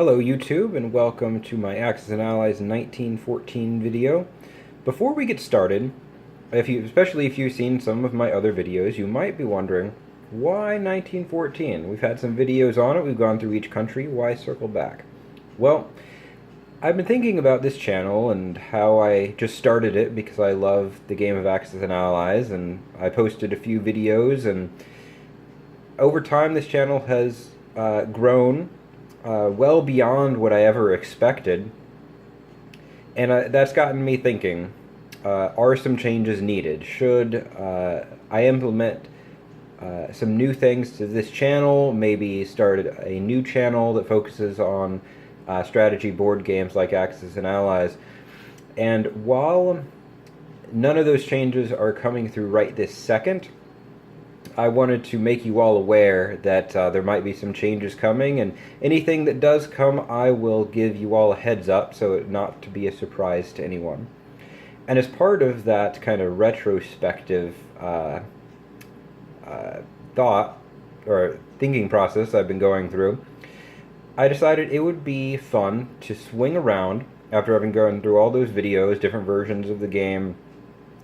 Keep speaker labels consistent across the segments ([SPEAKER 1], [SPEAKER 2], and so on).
[SPEAKER 1] Hello YouTube and welcome to my Axis and Allies 1914 video. Before we get started, especially if you've seen some of my other videos, you might be wondering, why 1914? We've had some videos on it, we've gone through each country, why circle back? Well, I've been thinking about this channel and how I just started it because I love the game of Axis and Allies, and I posted a few videos, and over time this channel has grown well beyond what I ever expected, and that's gotten me thinking, are some changes needed? Should I implement some new things to this channel, maybe start a new channel that focuses on strategy board games like Axis and Allies? And while none of those changes are coming through right this second, I wanted to make you all aware that there might be some changes coming, and anything that does come, I will give you all a heads up so it not to be a surprise to anyone. And as part of that kind of retrospective thought or thinking process I've been going through, I decided it would be fun to swing around after having gone through all those videos, different versions of the game,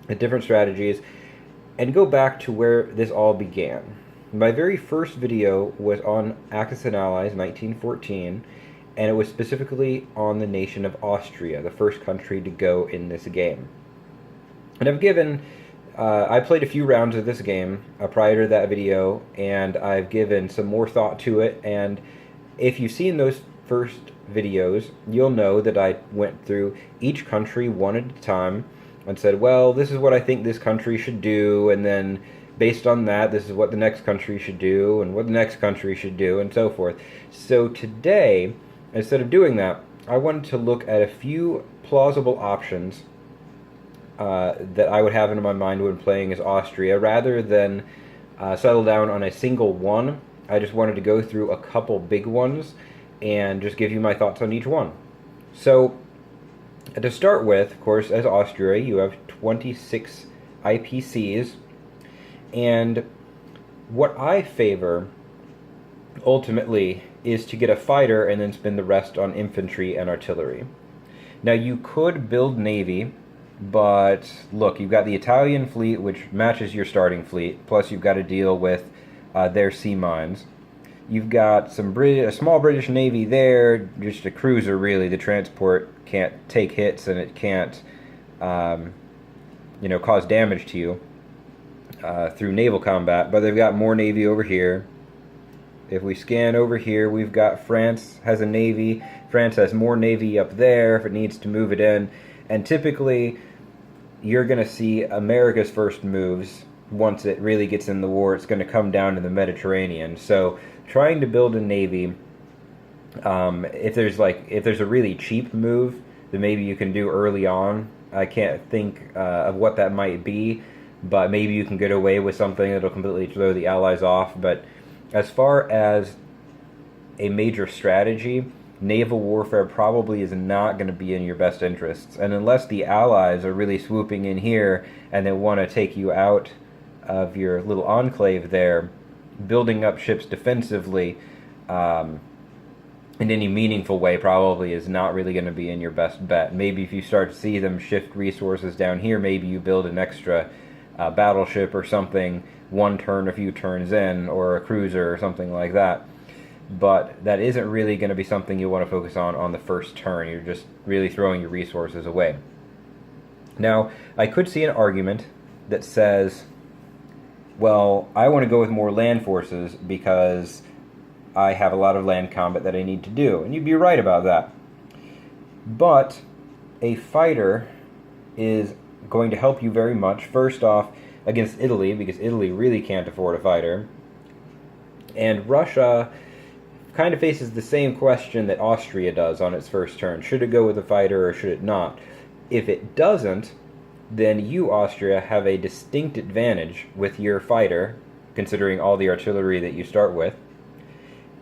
[SPEAKER 1] and different strategies, and go back to where this all began. My very first video was on Axis and Allies 1914, and it was specifically on the nation of Austria, the first country to go in this game. And I played a few rounds of this game prior to that video, and I've given some more thought to it, and if you've seen those first videos, you'll know that I went through each country one at a time, and said, well, this is what I think this country should do, and then based on that, this is what the next country should do, and what the next country should do, and so forth. So today, instead of doing that, I wanted to look at a few plausible options that I would have in my mind when playing as Austria. Rather than settle down on a single one, I just wanted to go through a couple big ones and just give you my thoughts on each one. So, to start with, of course, as Austria, you have 26 IPCs, and what I favor, ultimately, is to get a fighter and then spend the rest on infantry and artillery. Now, you could build navy, but look, you've got the Italian fleet, which matches your starting fleet, plus you've got to deal with their sea mines. You've got a small British Navy there, just a cruiser really. The transport can't take hits and it can't, cause damage to you through naval combat. But they've got more Navy over here. If we scan over here, we've got France has a Navy. France has more Navy up there if it needs to move it in. And typically, you're going to see America's first moves. Once it really gets in the war, it's going to come down to the Mediterranean. So trying to build a navy, if there's a really cheap move that maybe you can do early on, I can't think of what that might be, but maybe you can get away with something that'll completely throw the Allies off. But as far as a major strategy, naval warfare probably is not going to be in your best interests. And unless the Allies are really swooping in here and they want to take you out of your little enclave there, building up ships defensively in any meaningful way probably is not really going to be in your best bet. Maybe if you start to see them shift resources down here, maybe you build an extra battleship or something one turn, a few turns in, or a cruiser or something like that. But that isn't really going to be something you want to focus on the first turn. You're just really throwing your resources away. Now, I could see an argument that says, well, I want to go with more land forces because I have a lot of land combat that I need to do. And you'd be right about that. But a fighter is going to help you very much. First off, against Italy, because Italy really can't afford a fighter. And Russia kind of faces the same question that Austria does on its first turn. Should it go with a fighter or should it not? If it doesn't, then you, Austria, have a distinct advantage with your fighter, considering all the artillery that you start with.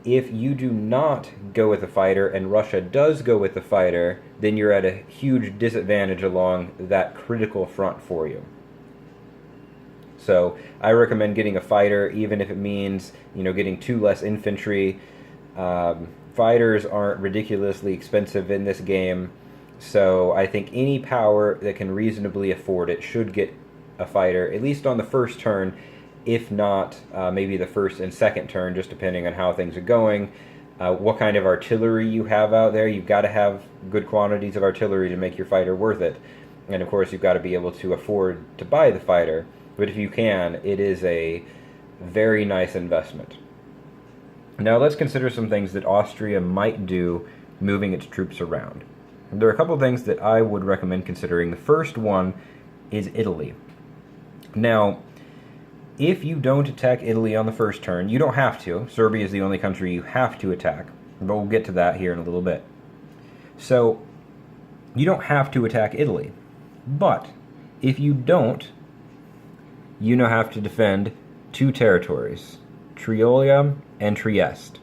[SPEAKER 1] If you do not go with a fighter and Russia does go with a fighter, then you're at a huge disadvantage along that critical front for you. So I recommend getting a fighter, even if it means, getting 2 less infantry, fighters aren't ridiculously expensive in this game, so I think any power that can reasonably afford it should get a fighter, at least on the first turn, if not maybe the first and second turn, just depending on how things are going. What kind of artillery you have out there. You've got to have good quantities of artillery to make your fighter worth it. And of course, you've got to be able to afford to buy the fighter. But if you can, it is a very nice investment. Now let's consider some things that Austria might do moving its troops around. There are a couple of things that I would recommend considering. The first one is Italy. Now, if you don't attack Italy on the first turn, you don't have to. Serbia is the only country you have to attack, but we'll get to that here in a little bit. So, you don't have to attack Italy. But, if you don't, you now have to defend two territories, Triolia and Trieste.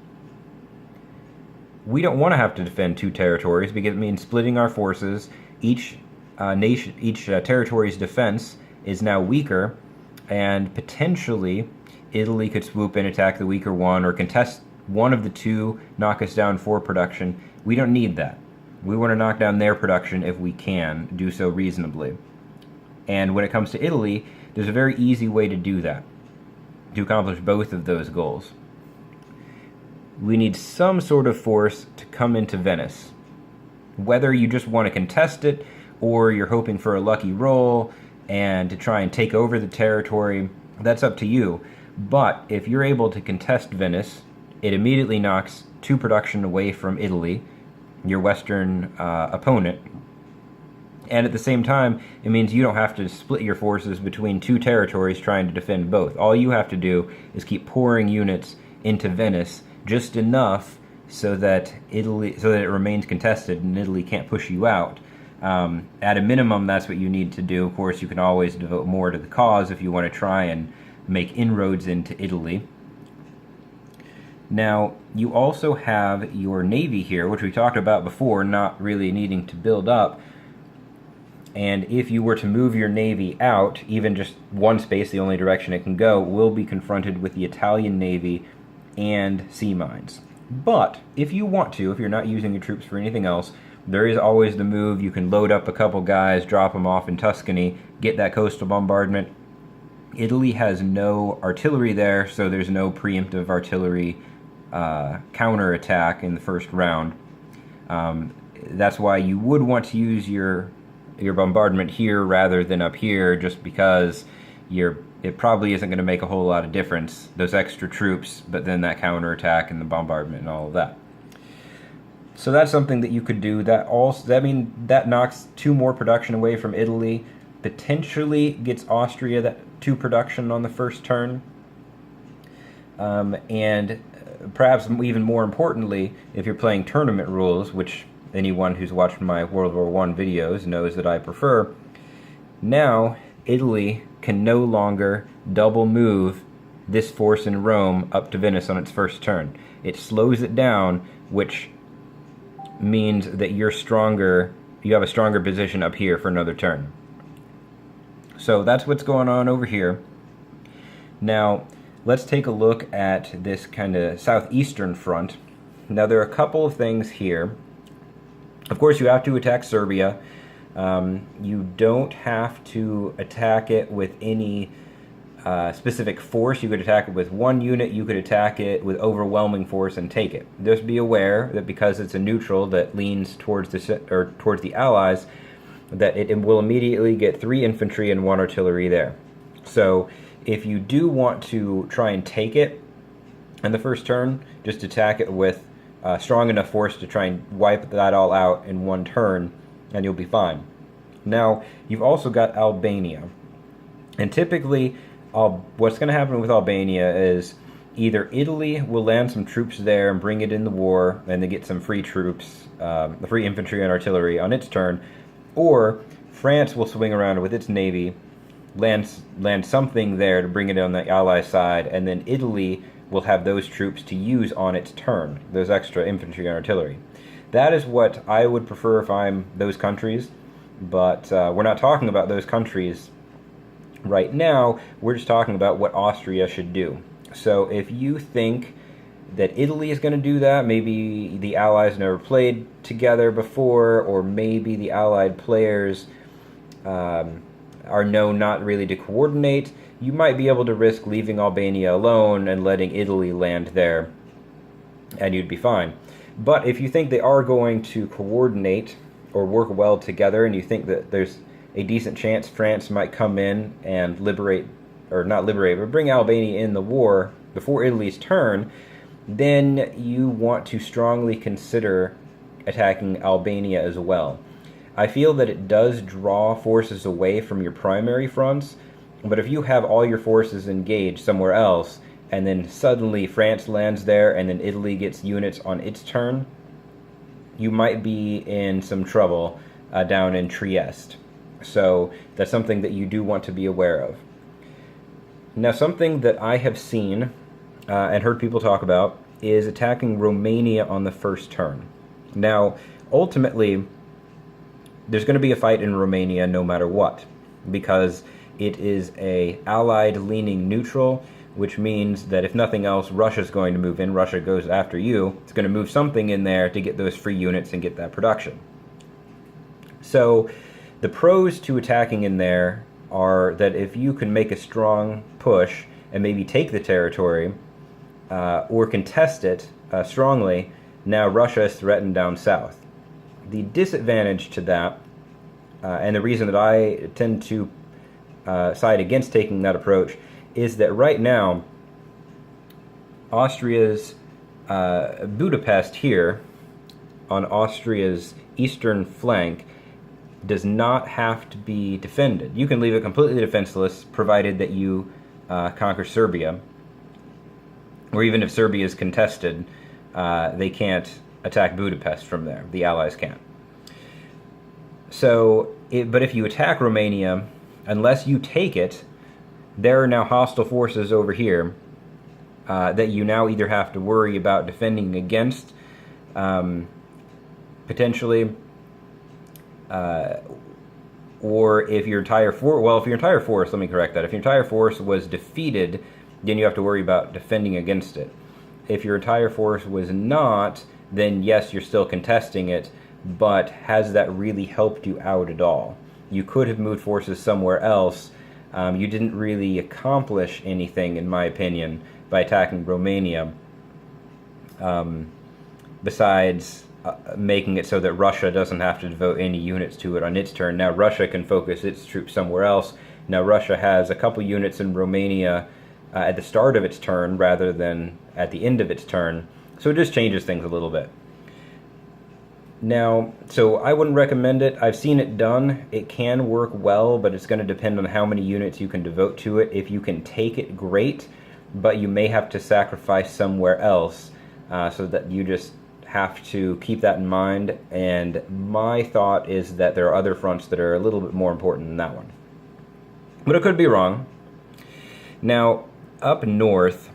[SPEAKER 1] We don't want to have to defend two territories because it means splitting our forces. Each territory's defense is now weaker, and potentially Italy could swoop in, attack the weaker one, or contest one of the two, knock us down for production. We don't need that. We want to knock down their production if we can, do so reasonably. And when it comes to Italy, there's a very easy way to do that, to accomplish both of those goals. We need some sort of force to come into Venice. Whether you just want to contest it, or you're hoping for a lucky roll, and to try and take over the territory, that's up to you. But if you're able to contest Venice, it immediately knocks two production away from Italy, your western opponent. And at the same time, it means you don't have to split your forces between two territories trying to defend both. All you have to do is keep pouring units into Venice, just enough so that it remains contested and Italy can't push you out. At a minimum, that's what you need to do. Of course, you can always devote more to the cause if you want to try and make inroads into Italy. Now, you also have your navy here, which we talked about before, not really needing to build up. And if you were to move your navy out, even just one space, the only direction it can go, will be confronted with the Italian navy and sea mines. But if you want to, if you're not using your troops for anything else, there is always the move. You can load up a couple guys, drop them off in Tuscany, get that coastal bombardment. Italy has no artillery there, so there's no preemptive artillery counterattack in the first round. That's why you would want to use your bombardment here rather than up here, just because it probably isn't going to make a whole lot of difference, those extra troops, but then that counterattack and the bombardment and all of that. So that's something that you could do. That knocks two more production away from Italy, potentially gets Austria that two production on the first turn, and perhaps even more importantly, if you're playing tournament rules, which anyone who's watched my World War I videos knows that I prefer, now Italy can no longer double move this force in Rome up to Venice on its first turn. It slows it down, which means that you have a stronger position up here for another turn. So that's what's going on over here. Now, let's take a look at this kind of southeastern front. Now, there are a couple of things here. Of course, you have to attack Serbia. You don't have to attack it with any specific force. You could attack it with one unit. You could attack it with overwhelming force and take it. Just be aware that because it's a neutral that leans towards the Allies, that it will immediately get 3 infantry and 1 artillery there. So if you do want to try and take it in the first turn, just attack it with strong enough force to try and wipe that all out in one turn, and you'll be fine. Now, you've also got Albania. And typically, what's going to happen with Albania is either Italy will land some troops there and bring it in the war, and they get some free troops, the free infantry and artillery on its turn, or France will swing around with its navy, land something there to bring it on the Allied side, and then Italy will have those troops to use on its turn, those extra infantry and artillery. That is what I would prefer if I'm those countries, but we're not talking about those countries right now. We're just talking about what Austria should do. So if you think that Italy is going to do that. Maybe the Allies never played together before, or maybe the Allied players are known not really to coordinate. You might be able to risk leaving Albania alone and letting Italy land there, and you'd be fine. But if you think they are going to coordinate or work well together, and you think that there's a decent chance France might come in and liberate, or not liberate, but bring Albania in the war before Italy's turn, then you want to strongly consider attacking Albania as well. I feel that it does draw forces away from your primary fronts, but if you have all your forces engaged somewhere else, and then suddenly France lands there, and then Italy gets units on its turn, you might be in some trouble down in Trieste. So that's something that you do want to be aware of. Now, something that I have seen and heard people talk about is attacking Romania on the first turn. Now, ultimately, there's going to be a fight in Romania no matter what, because it is a Allied-leaning neutral, which means that if nothing else, Russia's going to move in. Russia goes after you. It's going to move something in there to get those free units and get that production. So the pros to attacking in there are that if you can make a strong push and maybe take the territory or contest it strongly, now Russia is threatened down south. The disadvantage to that, and the reason that I tend to side against taking that approach, is that right now Austria's Budapest here on Austria's eastern flank does not have to be defended. You can leave it completely defenseless provided that you conquer Serbia, or even if Serbia is contested, they can't attack Budapest from there. The Allies can't. So, but if you attack Romania, unless you take it, there are now hostile forces over here that you now either have to worry about defending against, potentially, or if your entire force, well, if your entire force, let me correct that, if your entire force was defeated, then you have to worry about defending against it. If your entire force was not, then yes, you're still contesting it, but has that really helped you out at all? You could have moved forces somewhere else. You didn't really accomplish anything, in my opinion, by attacking Romania, besides making it so that Russia doesn't have to devote any units to it on its turn. Now Russia can focus its troops somewhere else. Now Russia has a couple units in Romania at the start of its turn rather than at the end of its turn, so it just changes things a little bit. Now, so I wouldn't recommend it. I've seen it done. It can work well, but it's going to depend on how many units you can devote to it. If you can take it, great, but you may have to sacrifice somewhere else, so that you just have to keep that in mind. And my thought is that there are other fronts that are a little bit more important than that one. But I could be wrong. Now, up north,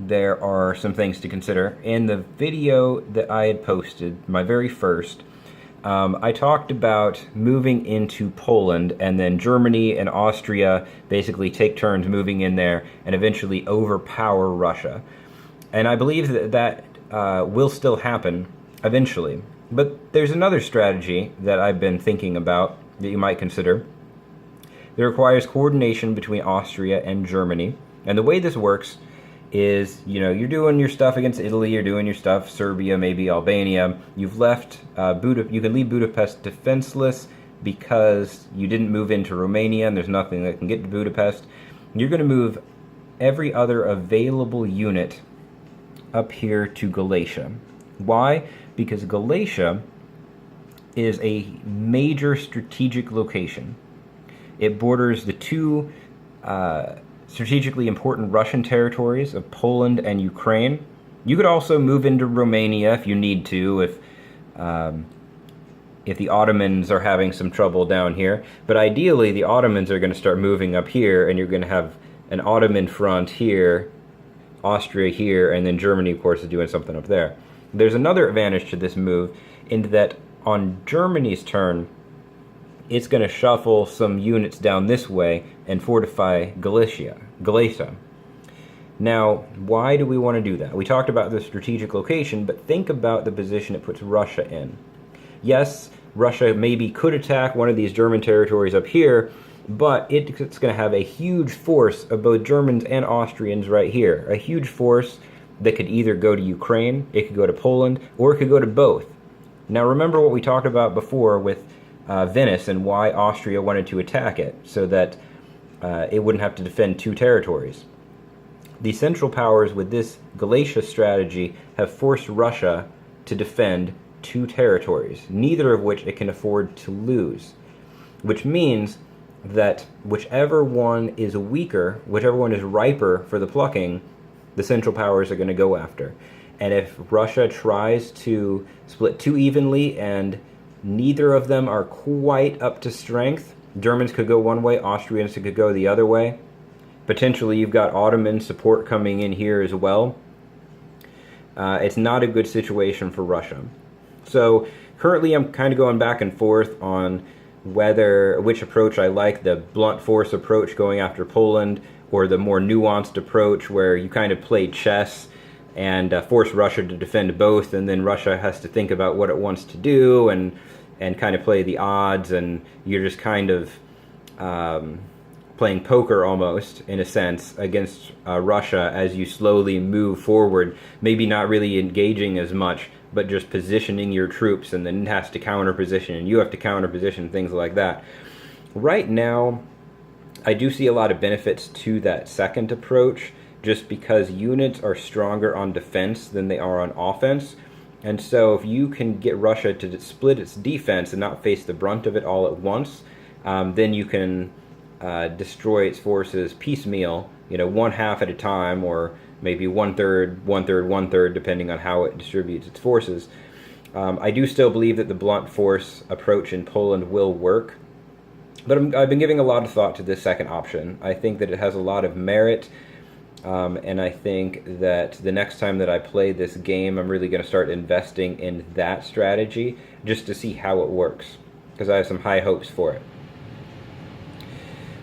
[SPEAKER 1] there are some things to consider. In the video that I had posted, my very first, I talked about moving into Poland, and then Germany and Austria basically take turns moving in there and eventually overpower Russia. And I believe that that will still happen eventually. But there's another strategy that I've been thinking about that you might consider. It requires coordination between Austria and Germany. And the way this works is, you know, you're doing your stuff against Italy, you're doing your stuff, Serbia, maybe Albania. You've left you can leave Budapest defenseless because you didn't move into Romania and there's nothing that can get to Budapest. You're going to move every other available unit up here to Galicia. Why? Because Galicia is a major strategic location. It borders the two strategically important Russian territories of Poland and Ukraine. You could also move into Romania if you need to, if the Ottomans are having some trouble down here. But ideally, the Ottomans are going to start moving up here, and you're going to have an Ottoman front here, Austria here, and then Germany, of course, is doing something up there. There's another advantage to this move in that on Germany's turn, it's going to shuffle some units down this way and fortify Galicia. Now, why do we want to do that? We talked about the strategic location, but think about the position it puts Russia in. Yes, Russia maybe could attack one of these German territories up here, but it's going to have a huge force of both Germans and Austrians right here. A huge force that could either go to Ukraine, it could go to Poland, or it could go to both. Now remember what we talked about before with Venice and why Austria wanted to attack it, so that it wouldn't have to defend two territories. The Central Powers with this Galatia strategy have forced Russia to defend two territories, neither of which it can afford to lose, which means that whichever one is weaker, whichever one is riper for the plucking, the Central Powers are going to go after. And if Russia tries to split too evenly and neither of them are quite up to strength, Germans could go one way, Austrians could go the other way. Potentially you've got Ottoman support coming in here as well. It's not a good situation for Russia. So currently I'm kind of going back and forth on which approach I like, the blunt force approach going after Poland, or the more nuanced approach where you kind of play chess and force Russia to defend both, and then Russia has to think about what it wants to do and kind of play the odds, and you're just kind of playing poker almost, in a sense, against Russia as you slowly move forward, maybe not really engaging as much, but just positioning your troops, and then it has to counter position, and you have to counter position, things like that. Right now, I do see a lot of benefits to that second approach, just because units are stronger on defense than they are on offense. And so if you can get Russia to split its defense and not face the brunt of it all at once, then you can destroy its forces piecemeal, one half at a time, or maybe one third, depending on how it distributes its forces. I do still believe that the blunt force approach in Poland will work, but I've been giving a lot of thought to this second option. I think that it has a lot of merit, and I think that the next time that I play this game, I'm really going to start investing in that strategy just to see how it works, because I have some high hopes for it.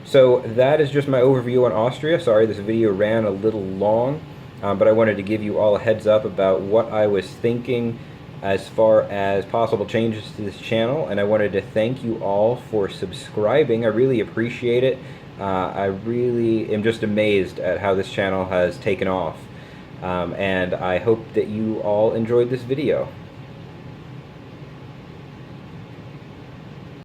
[SPEAKER 1] So that is just my overview on Austria. Sorry this video ran a little long, but I wanted to give you all a heads up about what I was thinking as far as possible changes to this channel, and I wanted to thank you all for subscribing. I really appreciate it. I really am just amazed at how this channel has taken off, and I hope that you all enjoyed this video.